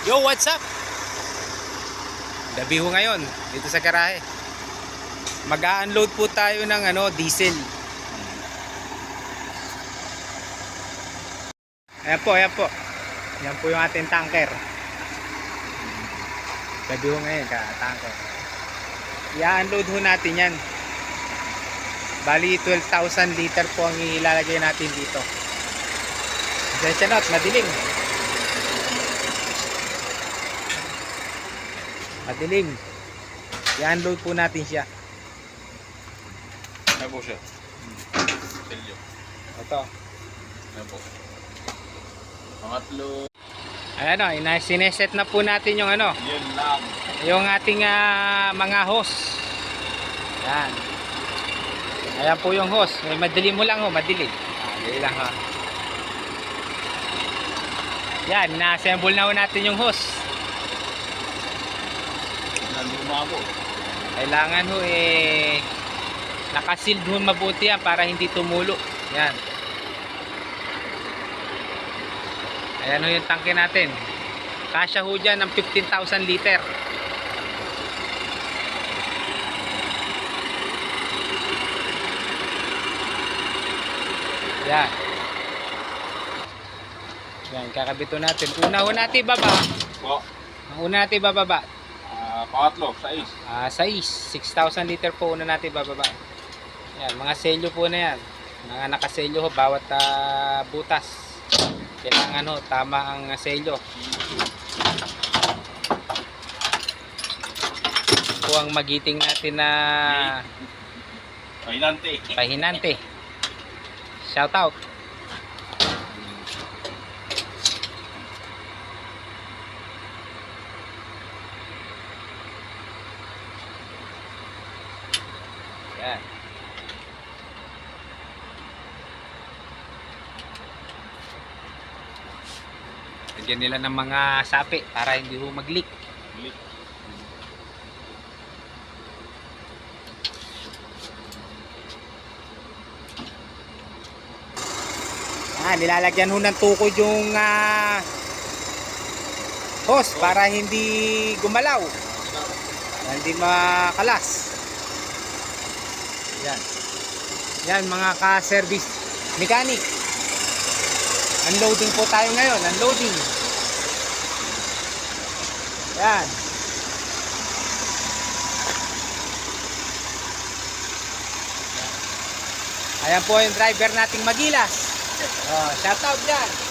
Yo, what's up? Gabi ho ngayon dito sa garahe. Mag-a-unload po tayo ng diesel. Ayan po, ayan po. Yan po yung ating tanker. Gabi ho ngayon, tanker. I-unload ho natin yan. Bali 12,000 liter po ang ilalagay natin dito. Pasensya na at madilim. Madilim. I-unload po natin siya. Ano po siya? Selyo. Ito. Ano po? Pangatlo. Ayan o, sineset na po natin yung Yun lang. yung ating mga hose. Yan. Ayan po yung hose. May madilim mo lang ho, madilim. Dili lang ha. Yan, na-assemble na ho natin yung hose. Naluma po. Kailangan ho nakasealed ho mabuti yan para hindi tumulo. Yan. Ayan ho yung tangke natin. Kasya ho dyan ng 15,000 liter. Yan. Yan, kakabito natin. Una ho natin baba. Po. Ang una natin bababa. Pangatlo, 6. 6,000 liter po una natin bababa. Yan, mga selyo po na yan. Mga nakaselyo ho, bawat butas. Kailangan ho, tama ang selyo. Po ang magiting natin na Pahinante. pahinante. Shout out. Yan. Lagyan nila ng mga sapi para hindi ho mag-leak. Nilalagyan ho ng tukod yung hose para hindi gumalaw. Para hindi makalas. Yan. Yan mga ka-service mechanic. Unloading po tayo ngayon. Unloading. Yan. Ayan po yung driver nating Magilas. Oh, shout out dyan.